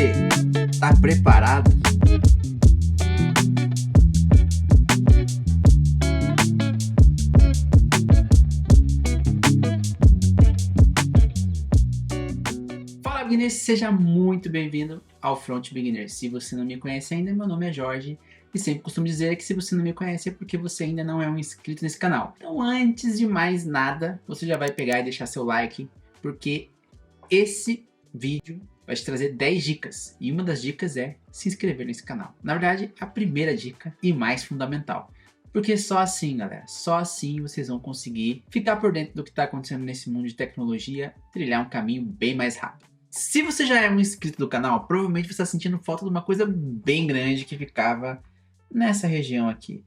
você, tá preparado? Fala, beginners, seja muito bem-vindo ao Front Beginners. Se você não me conhece ainda, meu nome é Jorge e sempre costumo dizer que se você não me conhece é porque você ainda não é um inscrito nesse canal. Então, antes de mais nada, você já vai pegar e deixar seu like, porque esse vídeo vai te trazer 10 dicas e uma das dicas é se inscrever nesse canal. Na verdade, a primeira dica e mais fundamental. Porque só assim, galera, só assim vocês vão conseguir ficar por dentro do que está acontecendo nesse mundo de tecnologia, trilhar um caminho bem mais rápido. Se você já é um inscrito do canal, provavelmente você está sentindo falta de uma coisa bem grande que ficava nessa região aqui.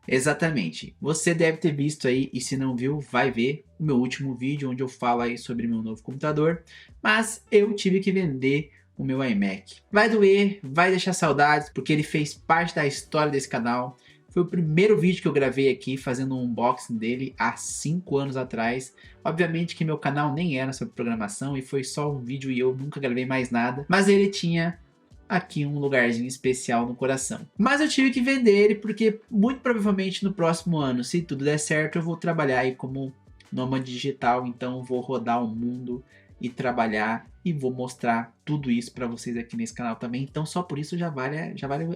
Exatamente, você deve ter visto aí, e se não viu, vai ver o meu último vídeo onde eu falo aí sobre meu novo computador, mas eu tive que vender o meu iMac. Vai doer, vai deixar saudades, porque ele fez parte da história desse canal. Foi o primeiro vídeo que eu gravei aqui, fazendo um unboxing dele há 5 anos atrás. Obviamente que meu canal nem era sobre programação e foi só um vídeo e eu nunca gravei mais nada. Mas ele tinha aqui um lugarzinho especial no coração. Mas eu tive que vender ele porque muito provavelmente no próximo ano, se tudo der certo, eu vou trabalhar aí como nômade digital. Então vou rodar o mundo e trabalhar e vou mostrar tudo isso para vocês aqui nesse canal também. Então só por isso já vale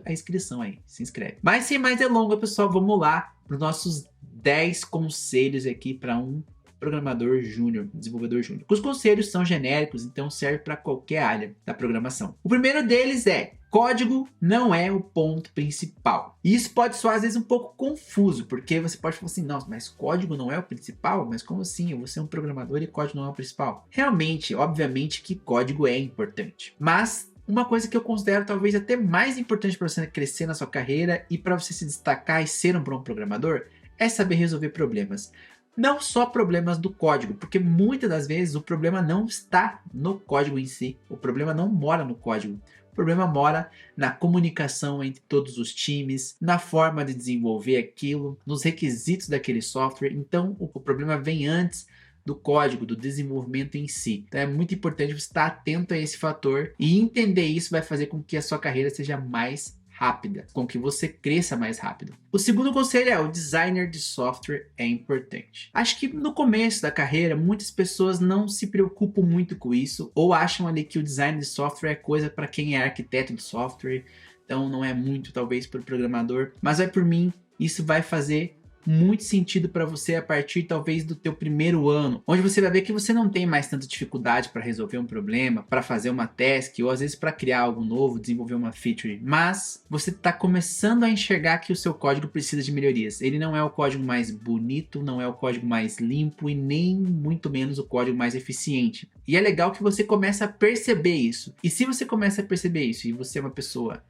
a inscrição aí, se inscreve. Mas sem mais delongas, pessoal, vamos lá para os nossos 10 conselhos aqui para um programador júnior, desenvolvedor júnior. Os conselhos são genéricos, então serve para qualquer área da programação. O primeiro deles é: código não é o ponto principal. E isso pode soar às vezes um pouco confuso, porque você pode falar assim, não, mas código não é o principal? Mas como assim? Eu vou ser um programador e código não é o principal? Realmente, obviamente que código é importante. Mas uma coisa que eu considero talvez até mais importante para você crescer na sua carreira e para você se destacar e ser um bom programador é saber resolver problemas. Não só problemas do código, porque muitas das vezes o problema não está no código em si. O problema não mora no código. O problema mora na comunicação entre todos os times, na forma de desenvolver aquilo, nos requisitos daquele software. Então, o problema vem antes do código, do desenvolvimento em si. Então é muito importante você estar atento a esse fator e entender isso vai fazer com que a sua carreira seja mais rápida, com que você cresça mais rápido. O segundo conselho é: o designer de software é importante. Acho que no começo da carreira muitas pessoas não se preocupam muito com isso ou acham ali que o design de software é coisa para quem é arquiteto de software, então não é muito talvez para o programador, mas por mim isso vai fazer muito sentido para você a partir talvez do teu primeiro ano, onde você vai ver que você não tem mais tanta dificuldade para resolver um problema, para fazer uma task ou às vezes para criar algo novo, desenvolver uma feature, mas você está começando a enxergar que o seu código precisa de melhorias. Ele não é o código mais bonito, não é o código mais limpo e nem muito menos o código mais eficiente. E é legal que você começa a perceber isso. E se você começa a perceber isso e você é uma pessoa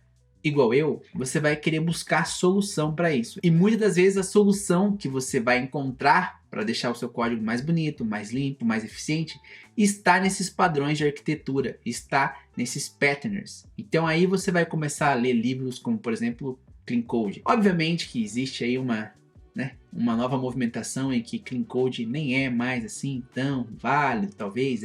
igual eu, você vai querer buscar solução para isso. E muitas das vezes a solução que você vai encontrar para deixar o seu código mais bonito, mais limpo, mais eficiente, está nesses padrões de arquitetura, está nesses patterns. Então aí você vai começar a ler livros como, por exemplo, Clean Code. Obviamente que existe aí uma nova movimentação em que Clean Code nem é mais assim tão válido, talvez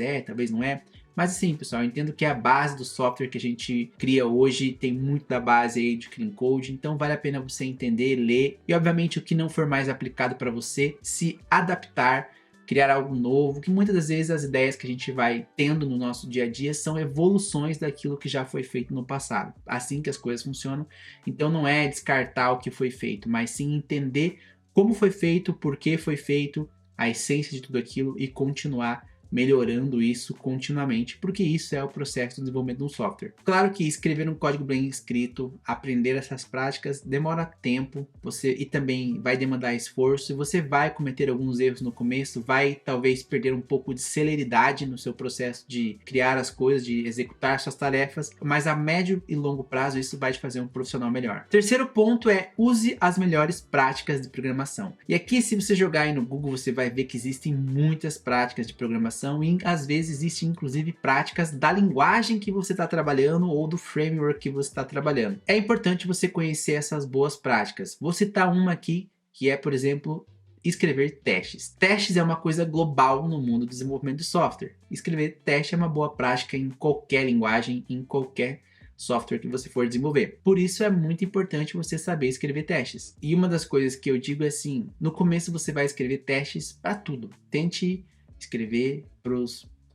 não é. Mas assim, pessoal, eu entendo que a base do software que a gente cria hoje tem muito da base aí de Clean Code, então vale a pena você entender, ler e obviamente o que não for mais aplicado para você, se adaptar, criar algo novo, que muitas das vezes as ideias que a gente vai tendo no nosso dia a dia são evoluções daquilo que já foi feito no passado. Assim que as coisas funcionam, então não é descartar o que foi feito, mas sim entender como foi feito, por que foi feito, a essência de tudo aquilo e continuar melhorando isso continuamente, porque isso é o processo de desenvolvimento de um software. Claro que escrever um código bem escrito, aprender essas práticas demora tempo, e também vai demandar esforço, e você vai cometer alguns erros no começo, vai talvez perder um pouco de celeridade no seu processo de criar as coisas, de executar suas tarefas, mas a médio e longo prazo isso vai te fazer um profissional melhor. Terceiro ponto é: use as melhores práticas de programação. E aqui, se você jogar aí no Google, você vai ver que existem muitas práticas de programação e às vezes existem inclusive práticas da linguagem que você está trabalhando ou do framework que você está trabalhando. É importante você conhecer essas boas práticas. Vou citar uma aqui que é, por exemplo, escrever testes. Testes é uma coisa global no mundo do desenvolvimento de software. Escrever teste é uma boa prática em qualquer linguagem, em qualquer software que você for desenvolver. Por isso é muito importante você saber escrever testes. E uma das coisas que eu digo é assim, no começo você vai escrever testes para tudo. Tente escrever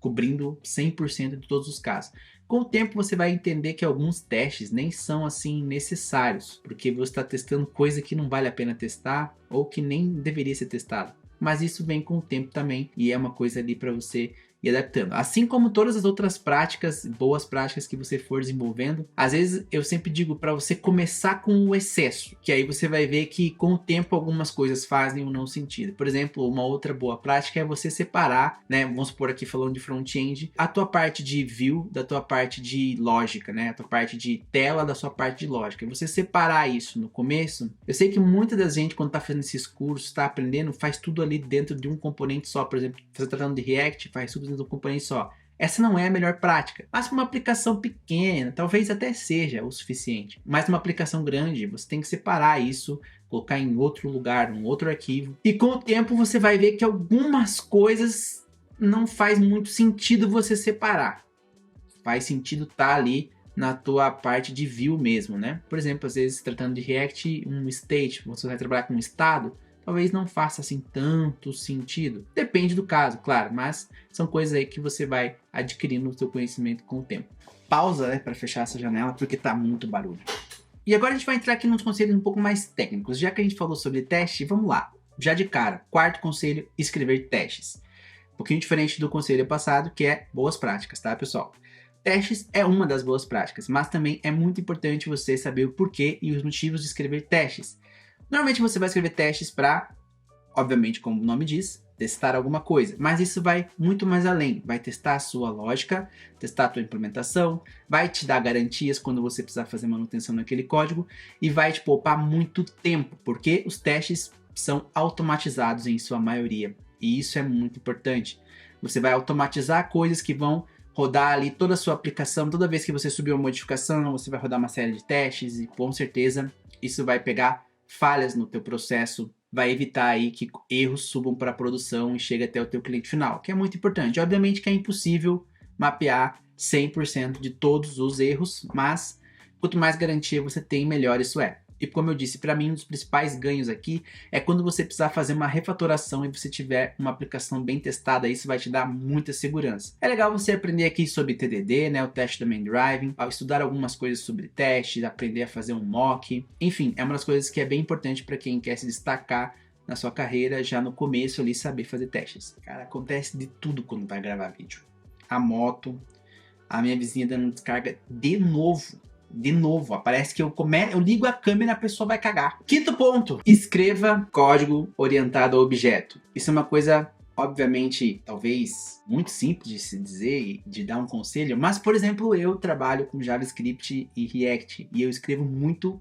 cobrindo 100% de todos os casos. Com o tempo você vai entender que alguns testes nem são assim necessários, porque você está testando coisa que não vale a pena testar ou que nem deveria ser testado. Mas isso vem com o tempo também e é uma coisa ali para você ir adaptando. Assim como todas as outras práticas, boas práticas que você for desenvolvendo, às vezes eu sempre digo para você começar com o excesso, que aí você vai ver que com o tempo algumas coisas fazem ou não sentido. Por exemplo, uma outra boa prática é você separar, né? Vamos supor aqui falando de front-end, a tua parte de view da tua parte de lógica, né? A tua parte de tela da sua parte de lógica. Você separar isso no começo. Eu sei que muita da gente quando está fazendo esses cursos, está aprendendo, faz tudo ali dentro de um componente só. Por exemplo, você está tratando de React, faz tudo dentro do componente só. Essa não é a melhor prática, mas para uma aplicação pequena, talvez até seja o suficiente. Mas uma aplicação grande, você tem que separar isso, colocar em outro lugar, um outro arquivo. E com o tempo você vai ver que algumas coisas não faz muito sentido você separar. Faz sentido estar ali na tua parte de view mesmo, né? Por exemplo, às vezes tratando de React, um state, você vai trabalhar com um estado, talvez não faça assim tanto sentido. Depende do caso, claro, mas são coisas aí que você vai adquirindo no seu conhecimento com o tempo. Pausa, né, para fechar essa janela, porque tá muito barulho. E agora a gente vai entrar aqui nos conselhos um pouco mais técnicos. Já que a gente falou sobre teste, vamos lá. Já de cara, quarto conselho, escrever testes. Um pouquinho diferente do conselho passado, que é boas práticas, tá, pessoal? Testes é uma das boas práticas, mas também é muito importante você saber o porquê e os motivos de escrever testes. Normalmente você vai escrever testes para, obviamente, como o nome diz, testar alguma coisa. Mas isso vai muito mais além. Vai testar a sua lógica, testar a tua implementação, vai te dar garantias quando você precisar fazer manutenção naquele código e vai te poupar muito tempo, porque os testes são automatizados em sua maioria. E isso é muito importante. Você vai automatizar coisas que vão rodar ali toda a sua aplicação. Toda vez que você subir uma modificação, você vai rodar uma série de testes e com certeza isso vai pegar falhas no teu processo, vai evitar aí que erros subam para a produção e chegue até o teu cliente final, que é muito importante. Obviamente que é impossível mapear 100% de todos os erros, mas quanto mais garantia você tem, melhor isso é. E como eu disse, para mim um dos principais ganhos aqui é quando você precisar fazer uma refatoração e você tiver uma aplicação bem testada, isso vai te dar muita segurança. É legal você aprender aqui sobre TDD, né, o Test Domain Driving, ao estudar algumas coisas sobre testes, aprender a fazer um mock. Enfim, é uma das coisas que é bem importante para quem quer se destacar na sua carreira já no começo ali, saber fazer testes. Cara, acontece de tudo quando vai gravar vídeo. A moto, a minha vizinha dando descarga de novo. Aparece que eu ligo a câmera e a pessoa vai cagar. Quinto ponto, escreva código orientado a objeto. Isso é uma coisa, obviamente, talvez muito simples de se dizer e de dar um conselho, mas, por exemplo, eu trabalho com JavaScript e React e eu escrevo muito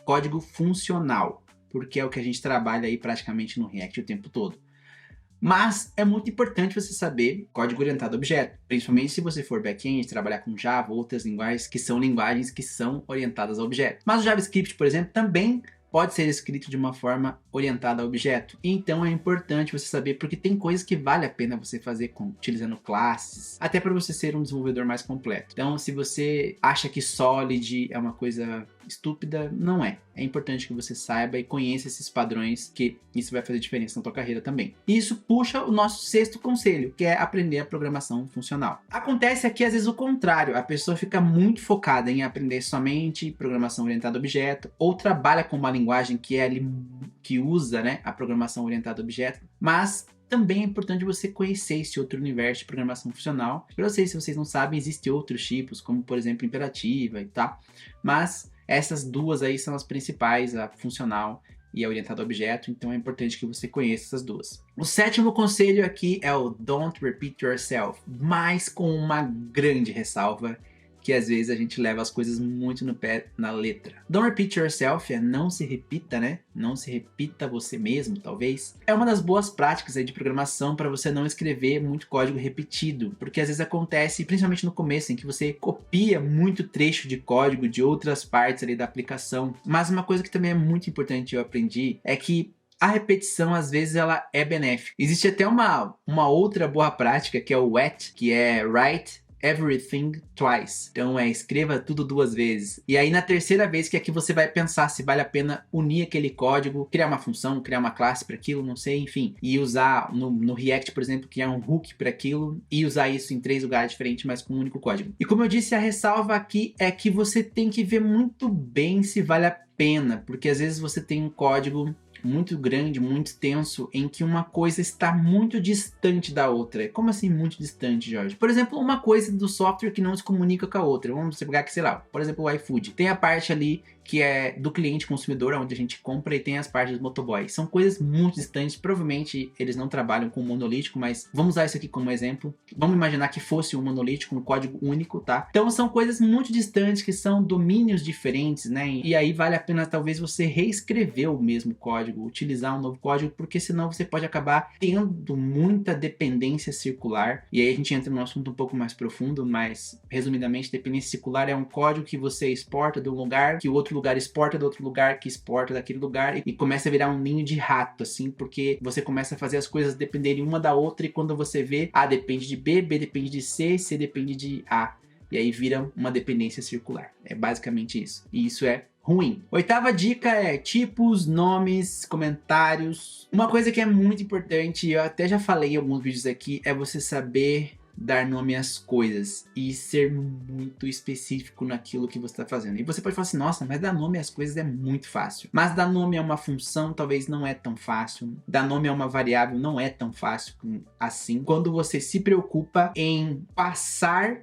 código funcional, porque é o que a gente trabalha aí praticamente no React o tempo todo. Mas é muito importante você saber código orientado a objeto, principalmente se você for back-end, trabalhar com Java ou outras linguagens que são orientadas a objeto. Mas o JavaScript, por exemplo, também pode ser escrito de uma forma orientada a objeto. Então é importante você saber, porque tem coisas que vale a pena você fazer utilizando classes, até para você ser um desenvolvedor mais completo. Então, se você acha que Solid é uma coisa estúpida, não é. É importante que você saiba e conheça esses padrões, que isso vai fazer diferença na tua carreira também. E isso puxa o nosso sexto conselho, que é aprender a programação funcional. Acontece aqui às vezes o contrário, a pessoa fica muito focada em aprender somente programação orientada a objeto, ou trabalha com uma linguagem que usa, né, a programação orientada a objeto, mas também é importante você conhecer esse outro universo de programação funcional. Eu não sei se vocês não sabem, existem outros tipos, como por exemplo imperativa e tal, mas essas duas aí são as principais, a funcional e a orientada a objeto, então é importante que você conheça essas duas. O sétimo conselho aqui é o Don't Repeat Yourself, mas com uma grande ressalva, que às vezes a gente leva as coisas muito no pé na letra. Don't repeat yourself é não se repita, né? Não se repita você mesmo, talvez. É uma das boas práticas aí de programação para você não escrever muito código repetido, porque às vezes acontece, principalmente no começo, em que você copia muito trecho de código de outras partes ali da aplicação. Mas uma coisa que também é muito importante eu aprendi é que a repetição, às vezes, ela é benéfica. Existe até uma outra boa prática, que é o WET, que é Write Everything Twice. Então escreva tudo 2 vezes. E aí na terceira vez que aqui você vai pensar se vale a pena unir aquele código, criar uma função, criar uma classe para aquilo, não sei, enfim. E usar no React, por exemplo, criar um hook para aquilo e usar isso em 3 lugares diferentes, mas com um único código. E como eu disse, a ressalva aqui é que você tem que ver muito bem se vale a pena, porque às vezes você tem um código muito grande, muito extenso, em que uma coisa está muito distante da outra. Como assim muito distante, Jorge? Por exemplo, uma coisa do software que não se comunica com a outra. Vamos pegar aqui, sei lá, por exemplo, o iFood. Tem a parte ali que é do cliente consumidor, onde a gente compra, e tem as partes do motoboy. São coisas muito distantes, provavelmente eles não trabalham com monolítico, mas vamos usar isso aqui como exemplo. Vamos imaginar que fosse um monolítico, um código único, tá? Então são coisas muito distantes, que são domínios diferentes, né? E aí vale a pena talvez você reescrever o mesmo código, utilizar um novo código, porque senão você pode acabar tendo muita dependência circular. E aí a gente entra num assunto um pouco mais profundo, mas resumidamente, dependência circular é um código que você exporta de um lugar, que o outro lugar exporta do outro lugar, que exporta daquele lugar, e começa a virar um ninho de rato, assim, porque você começa a fazer as coisas dependerem uma da outra, e quando você vê, A depende de B, B depende de C, C depende de A. E aí vira uma dependência circular. É basicamente isso. E isso é ruim. 8ª dica é tipos, nomes, comentários. Uma coisa que é muito importante, eu até já falei em alguns vídeos aqui, é você saber dar nome às coisas e ser muito específico naquilo que você está fazendo. E você pode falar assim, nossa, mas dar nome às coisas é muito fácil. Mas dar nome a uma função talvez não é tão fácil. Dar nome a uma variável não é tão fácil assim. Quando você se preocupa em passar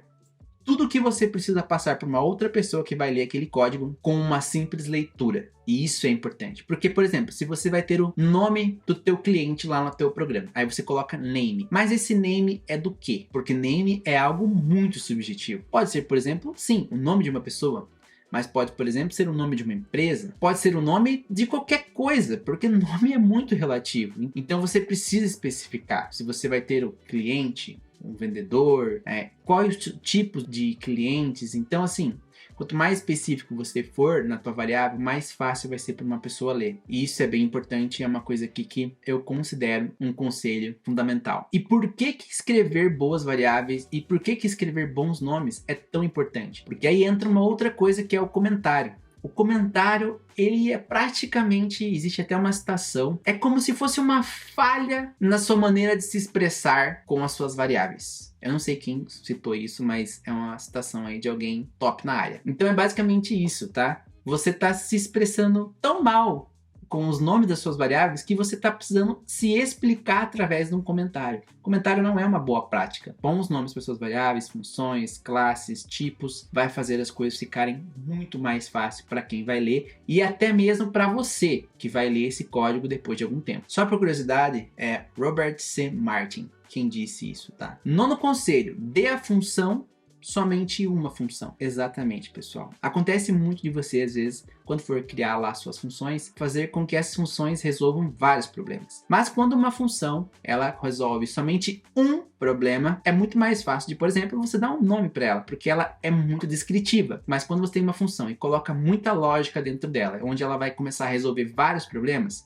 tudo que você precisa passar para uma outra pessoa que vai ler aquele código com uma simples leitura. E isso é importante. Porque, por exemplo, se você vai ter o nome do teu cliente lá no teu programa, aí você coloca name. Mas esse name é do quê? Porque name é algo muito subjetivo. Pode ser, por exemplo, sim, o nome de uma pessoa. Mas pode, por exemplo, ser o nome de uma empresa. Pode ser o nome de qualquer coisa, porque nome é muito relativo. Então você precisa especificar. Se você vai ter o cliente, um vendedor, quais os tipos de clientes. Então, assim, quanto mais específico você for na tua variável, mais fácil vai ser para uma pessoa ler. E isso é bem importante, é uma coisa aqui que eu considero um conselho fundamental. E por que escrever boas variáveis e por que escrever bons nomes é tão importante? Porque aí entra uma outra coisa, que é o comentário. O comentário, ele é praticamente, existe até uma citação, é como se fosse uma falha na sua maneira de se expressar com as suas variáveis. Eu não sei quem citou isso, mas é uma citação aí de alguém top na área. Então é basicamente isso, tá? Você está se expressando tão mal com os nomes das suas variáveis que você está precisando se explicar através de um comentário. Comentário não é uma boa prática. Bons nomes para suas variáveis, funções, classes, tipos, vai fazer as coisas ficarem muito mais fácil para quem vai ler e até mesmo para você que vai ler esse código depois de algum tempo. Só por curiosidade, é Robert C. Martin quem disse isso, tá? 9º conselho, dê a função somente uma função. Exatamente, pessoal. Acontece muito de você, às vezes, quando for criar lá suas funções, fazer com que essas funções resolvam vários problemas. Mas quando uma função, ela resolve somente um problema, é muito mais fácil de, por exemplo, você dar um nome para ela, porque ela é muito descritiva. Mas quando você tem uma função e coloca muita lógica dentro dela, onde ela vai começar a resolver vários problemas,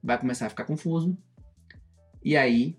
vai começar a ficar confuso, e aí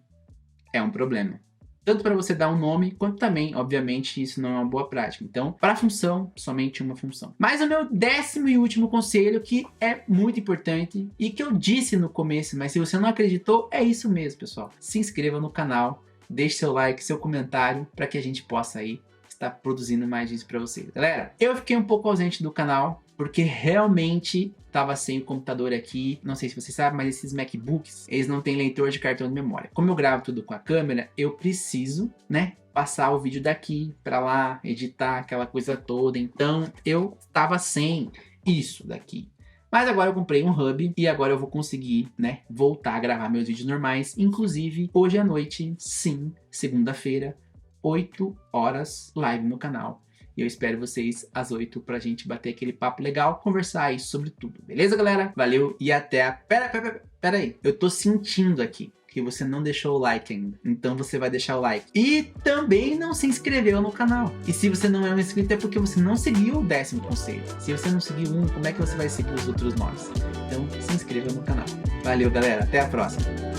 é um problema. Tanto para você dar um nome, quanto também, obviamente, isso não é uma boa prática. Então, para a função, somente uma função. Mas o meu 10º e último conselho, que é muito importante e que eu disse no começo, mas se você não acreditou, é isso mesmo, pessoal. Se inscreva no canal, deixe seu like, seu comentário, para que a gente possa aí estar produzindo mais disso para vocês. Galera, eu fiquei um pouco ausente do canal, porque realmente estava sem o computador aqui. Não sei se vocês sabem, mas esses MacBooks, eles não têm leitor de cartão de memória. Como eu gravo tudo com a câmera, eu preciso, né, passar o vídeo daqui para lá, editar aquela coisa toda. Então, eu estava sem isso daqui. Mas agora eu comprei um hub e agora eu vou conseguir, né, voltar a gravar meus vídeos normais. Inclusive, hoje à noite, sim, segunda-feira, 8 horas, live no canal. E eu espero vocês às 8 pra gente bater aquele papo legal, conversar aí sobre tudo. Beleza, galera? Valeu e até a... Pera aí. Eu tô sentindo aqui que você não deixou o like ainda. Então você vai deixar o like. E também não se inscreveu no canal. E se você não é um inscrito é porque você não seguiu o 10º conselho. Se você não seguiu um, como é que você vai seguir os outros 9? Então se inscreva no canal. Valeu, galera. Até a próxima.